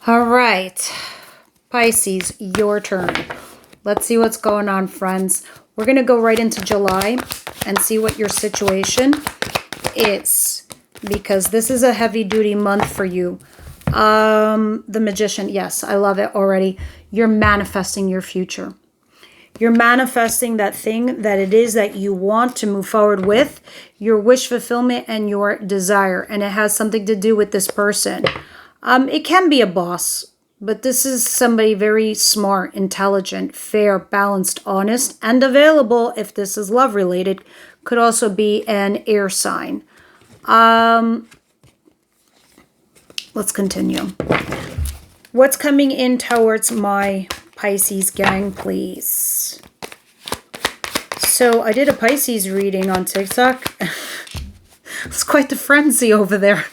All right, Pisces, your turn. Let's see what's going on, friends. We're going to go right into July and see what your situation is, because this is a heavy-duty month for you. The Magician, yes, I love it already. You're manifesting your future. You're manifesting that thing that it is that you want to move forward with, your wish fulfillment and your desire. And it has something to do with this person. It can be a boss, but this is somebody very smart, intelligent, fair, balanced, honest, and available. If this is love related, could also be an air sign. Let's continue. What's coming in towards my Pisces gang, please? So I did a Pisces reading on TikTok. It's quite the frenzy over there.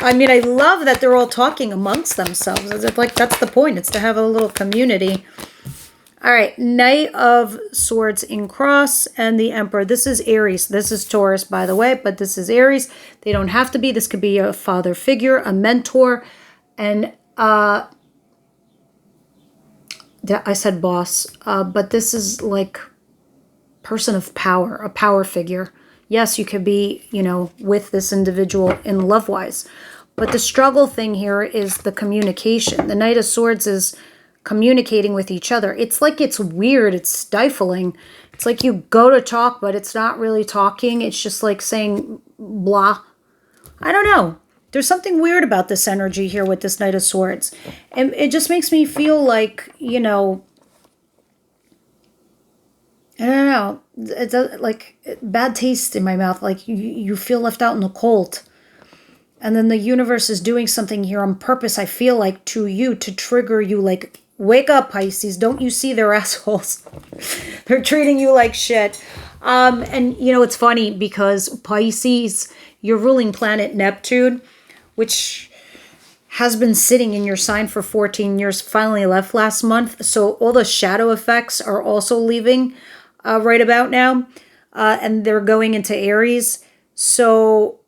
I mean, I love that they're all talking amongst themselves. It's like, that's the point. It's to have a little community. All right. Knight of Swords in cross and the Emperor. This is Aries. This is Taurus, by the way, but this is Aries. They don't have to be. This could be a father figure, a mentor, and I said boss, but this is like person of power, a power figure. Yes, you could be, with this individual in love-wise. But the struggle thing here is the communication. The Knight of Swords is communicating with each other. It's like it's weird. It's stifling. It's like you go to talk, but it's not really talking. It's just like saying blah. I don't know. There's something weird about this energy here with this Knight of Swords. And it just makes me feel like, I don't know. It does, like bad taste in my mouth. Like you feel left out in the cold. And then the universe is doing something here on purpose, I feel like, to you, to trigger you. Like, wake up, Pisces. Don't you see they're assholes? They're treating you like shit. And, it's funny because Pisces, your ruling planet Neptune, which has been sitting in your sign for 14 years, finally left last month. So all the shadow effects are also leaving right about now. And they're going into Aries. So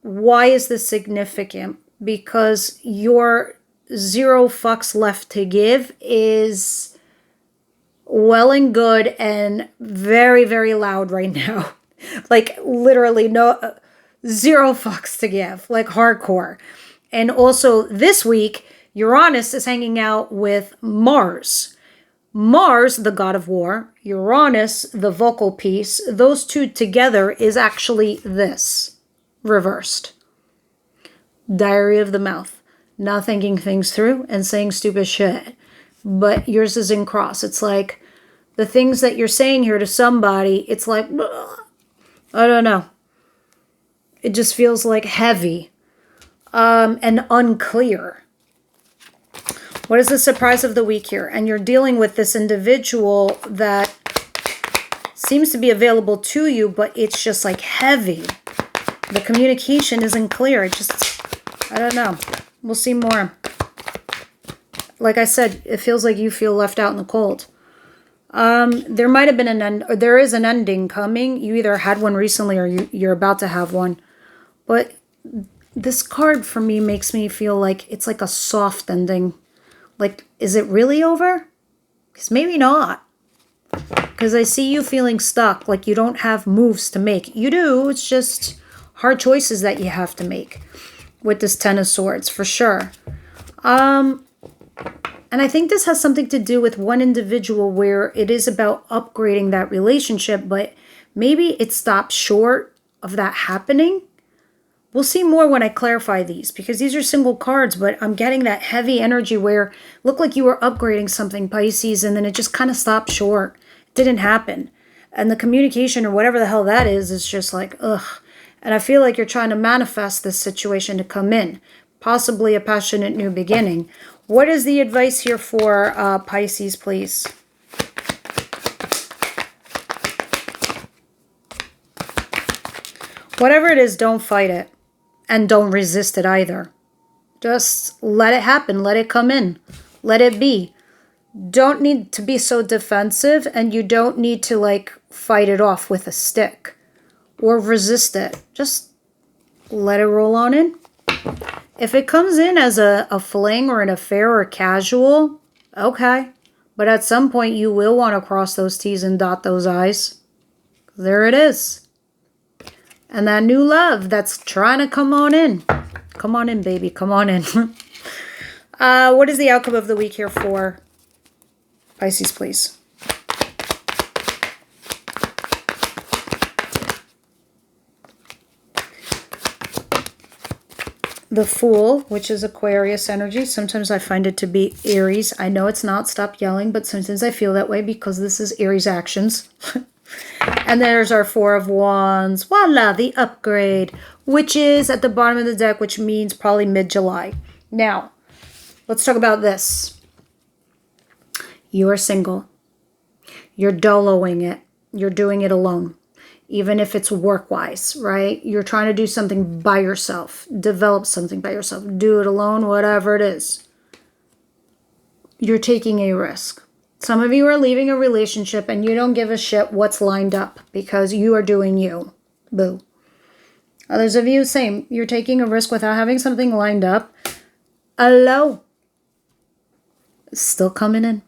why is this significant? Because your 0 fucks left to give is well and good and very, very loud right now. Like literally 0 fucks to give, like hardcore. And also this week, Uranus is hanging out with Mars. Mars, the god of war, Uranus, the vocal piece, those two together is actually this. Reversed. Diary of the mouth. Not thinking things through and saying stupid shit. But yours is in cross. It's like the things that you're saying here to somebody, it's like, I don't know. It just feels like heavy and unclear. What is the surprise of the week here? And you're dealing with this individual that seems to be available to you, but it's just like heavy. The communication isn't clear. I don't know. We'll see more. Like I said, it feels like you feel left out in the cold. There might have been an end, or there is an ending coming. You either had one recently or you're about to have one. But this card for me makes me feel like it's like a soft ending. Like, is it really over? Because maybe not. Because I see you feeling stuck, like you don't have moves to make. You do, it's just hard choices that you have to make with this Ten of Swords, for sure. And I think this has something to do with one individual where it is about upgrading that relationship, but maybe it stops short of that happening. We'll see more when I clarify these, because these are single cards, but I'm getting that heavy energy where it looked like you were upgrading something, Pisces, and then it just kind of stopped short. It didn't happen. And the communication or whatever the hell that is just like, ugh. And I feel like you're trying to manifest this situation to come in. Possibly a passionate new beginning. What is the advice here for Pisces, please? Whatever it is, don't fight it. And don't resist it either. Just let it happen. Let it come in. Let it be. Don't need to be so defensive, and you don't need to like fight it off with a stick or resist it. Just let it roll on in. If it comes in as a fling or an affair or casual, okay. But at some point you will want to cross those T's and dot those I's. There it is. And that new love that's trying to come on in. Come on in, baby. Come on in. What is the outcome of the week here for Pisces, please? The Fool, which is Aquarius energy. Sometimes I find it to be Aries. I know it's not. Stop yelling. But sometimes I feel that way because this is Aries actions. And there's our Four of Wands. Voila, the upgrade, which is at the bottom of the deck, which means probably mid-July. Now, let's talk about this. You are single. You're doloing it. You're doing it alone. Even if it's work-wise, right? You're trying to do something by yourself. Develop something by yourself. Do it alone, whatever it is. You're taking a risk. Some of you are leaving a relationship and you don't give a shit what's lined up because you are doing you. Boo. Others of you, same. You're taking a risk without having something lined up. Hello. Still coming in.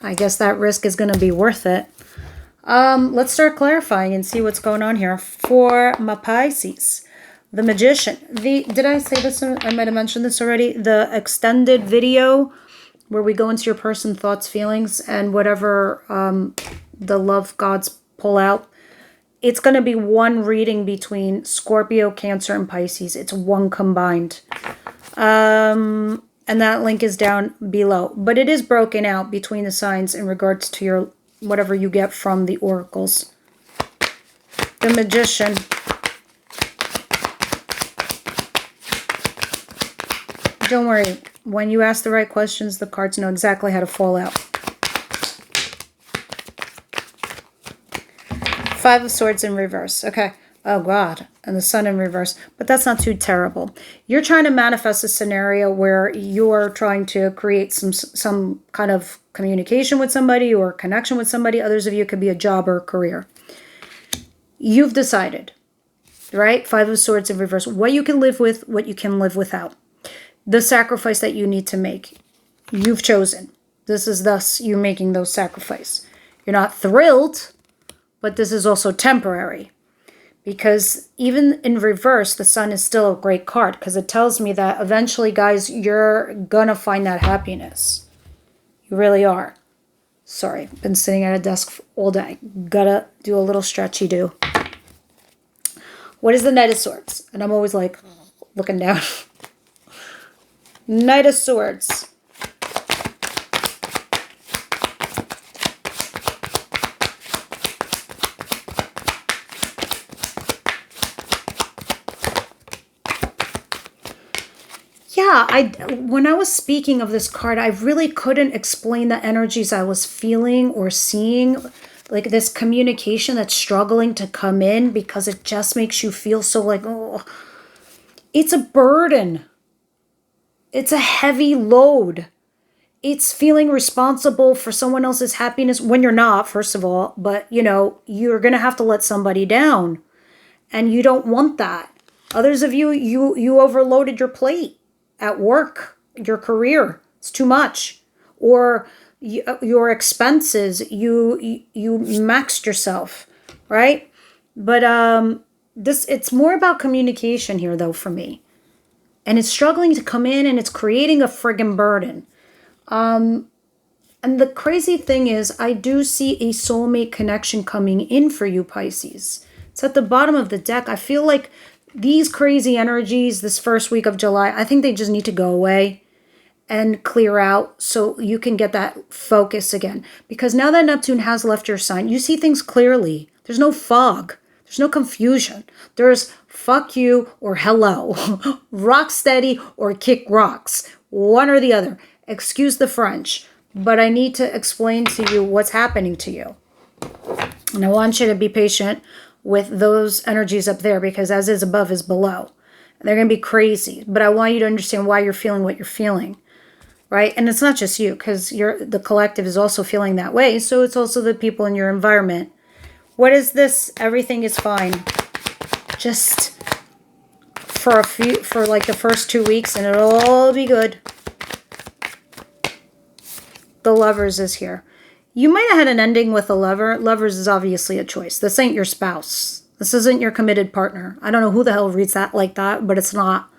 I guess that risk is going to be worth it. Let's start clarifying and see what's going on here for my Pisces. The Magician. Did I say this? I might have mentioned this already. The extended video where we go into your person, thoughts, feelings, and whatever the love gods pull out. It's going to be one reading between Scorpio, Cancer, and Pisces. It's one combined. And that link is down below. But it is broken out between the signs in regards to your whatever you get from the oracles. The Magician. Don't worry. When you ask the right questions, the cards know exactly how to fall out. Five of Swords in reverse. Okay. Oh, God. And the Sun in reverse. But that's not too terrible. You're trying to manifest a scenario where you're trying to create some kind of communication with somebody or connection with somebody. Others of you could be a job or a career. You've decided, right? Five of Swords in reverse. What you can live with, what you can live without. The sacrifice that you need to make. You've chosen. This is thus you making those sacrifices. You're not thrilled, but this is also temporary. Because even in reverse, the Sun is still a great card. Because it tells me that eventually, guys, you're going to find that happiness. You really are. Sorry, been sitting at a desk all day. Gotta do a little stretchy do. What is the Knight of Swords? And I'm always like, looking down. Knight of Swords. Yeah, when I was speaking of this card, I really couldn't explain the energies I was feeling or seeing. Like this communication that's struggling to come in because it just makes you feel so like, oh, it's a burden. It's a heavy load. It's feeling responsible for someone else's happiness when you're not, first of all. But, you know, you're going to have to let somebody down. And you don't want that. Others of you, you overloaded your plate at work, your career. It's too much. Or your expenses, you maxed yourself, right? But it's more about communication here, though, for me. And it's struggling to come in and it's creating a friggin' burden. And the crazy thing is, I do see a soulmate connection coming in for you, Pisces. It's at the bottom of the deck. I feel like these crazy energies this first week of July, I think they just need to go away and clear out so you can get that focus again. Because now that Neptune has left your sign, you see things clearly. There's no fog. There's no confusion. There's fuck you or hello. Rock steady or kick rocks. One or the other. Excuse the French. But I need to explain to you what's happening to you. And I want you to be patient with those energies up there because as is above is below. They're going to be crazy. But I want you to understand why you're feeling what you're feeling. Right? And it's not just you because the collective is also feeling that way. So it's also the people in your environment. What is this? Everything is fine. Just for like the first 2 weeks, and it'll all be good. The Lovers is here. You might have had an ending with a lover. Lovers is obviously a choice. This ain't your spouse. This isn't your committed partner. I don't know who the hell reads that like that, but it's not.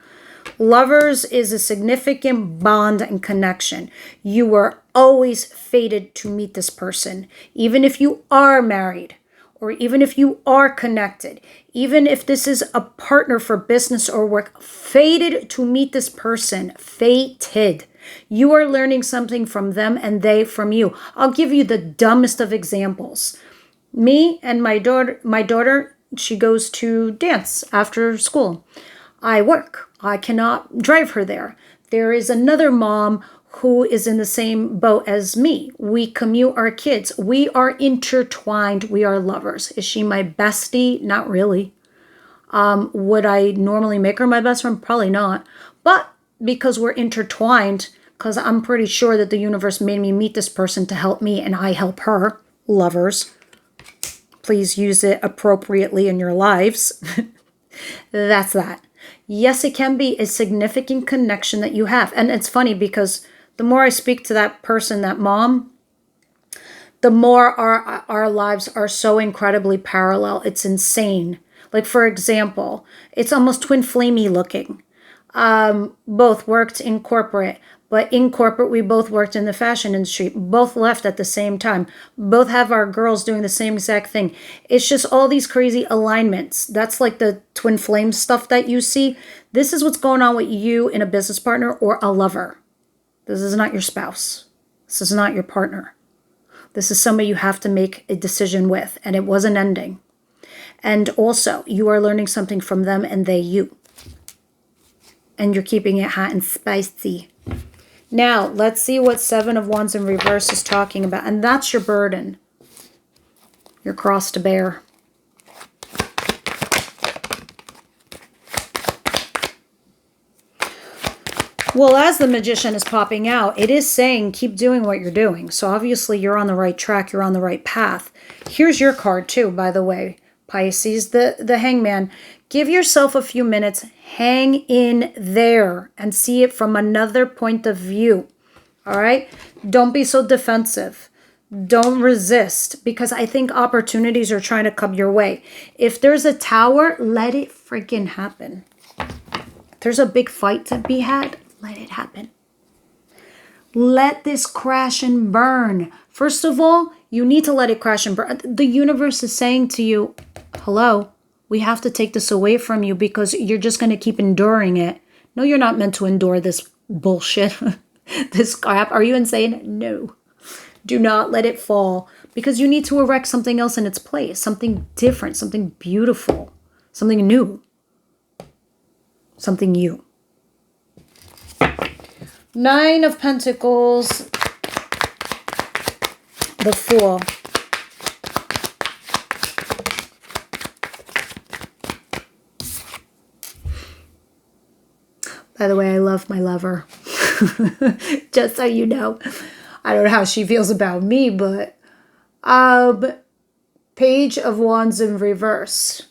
Lovers is a significant bond and connection. You were always fated to meet this person, even if you are married, or even if you are connected, even if this is a partner for business or work, fated to meet this person, fated. You are learning something from them and they from you. I'll give you the dumbest of examples. Me and my daughter, she goes to dance after school. I work. I cannot drive her there. There is another mom who is in the same boat as me. We commute our kids. We are intertwined. We are lovers. Is she my bestie? Not really. Would I normally make her my best friend? Probably not. But because we're intertwined, because I'm pretty sure that the universe made me meet this person to help me and I help her. Lovers. Please use it appropriately in your lives. That's that. Yes, it can be a significant connection that you have. And it's funny because the more I speak to that person, that mom, the more our lives are so incredibly parallel. It's insane. Like, for example, it's almost twin flamey looking. Both worked in corporate, but in corporate, we both worked in the fashion industry. Both left at the same time. Both have our girls doing the same exact thing. It's just all these crazy alignments. That's like the twin flame stuff that you see. This is what's going on with you and a business partner or a lover. This is not your spouse. This is not your partner. This is somebody you have to make a decision with, and it wasn't ending. And also, you are learning something from them and they you. And you're keeping it hot and spicy. Now, let's see what Seven of Wands in reverse is talking about. And that's your burden. Your cross to bear. Well, as the Magician is popping out, it is saying keep doing what you're doing. So obviously you're on the right track. You're on the right path. Here's your card too, by the way. Pisces, the Hangman. Give yourself a few minutes. Hang in there and see it from another point of view. All right? Don't be so defensive. Don't resist, because I think opportunities are trying to come your way. If there's a tower, let it freaking happen. If there's a big fight to be had, let it happen. Let this crash and burn. First of all, you need to let it crash and burn. The universe is saying to you, hello, we have to take this away from you because you're just going to keep enduring it. No, you're not meant to endure this bullshit, this crap. Are you insane? No. Do not let it fall, because you need to erect something else in its place, something different, something beautiful, something new, something you. Nine of Pentacles, the Fool. By the way, I love my lover. Just so you know. I don't know how she feels about me, but Page of Wands in reverse.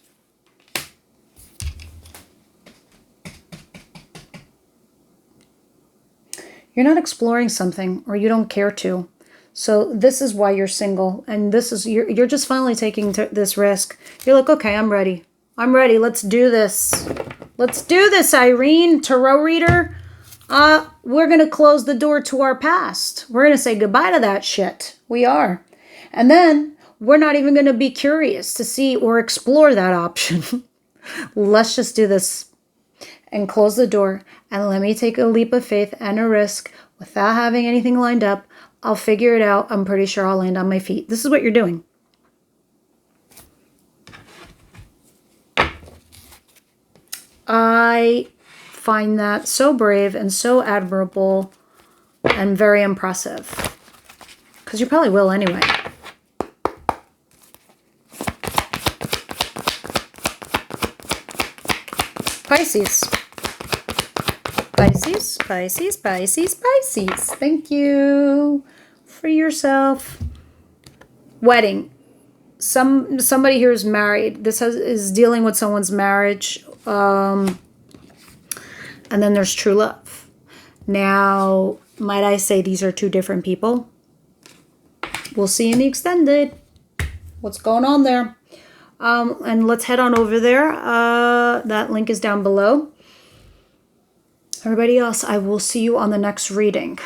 You're not exploring something, or you don't care to. So this is why you're single, and this is you're just finally taking this risk. You're like, okay, I'm ready. I'm ready. Let's do this. Let's do this, Irene, tarot reader. We're going to close the door to our past. We're going to say goodbye to that shit. We are. And then we're not even going to be curious to see or explore that option. Let's just do this and close the door. And let me take a leap of faith and a risk without having anything lined up. I'll figure it out. I'm pretty sure I'll land on my feet. This is what you're doing. I find that so brave and so admirable and very impressive. Because you probably will anyway. Pisces. Pisces, Pisces, Pisces, Pisces. Thank you. Free yourself. Wedding. Somebody here is married. This is dealing with someone's marriage. And then there's true love. Now, might I say these are two different people? We'll see in the extended what's going on there. And let's head on over there. That link is down below. Everybody else, I will see you on the next reading.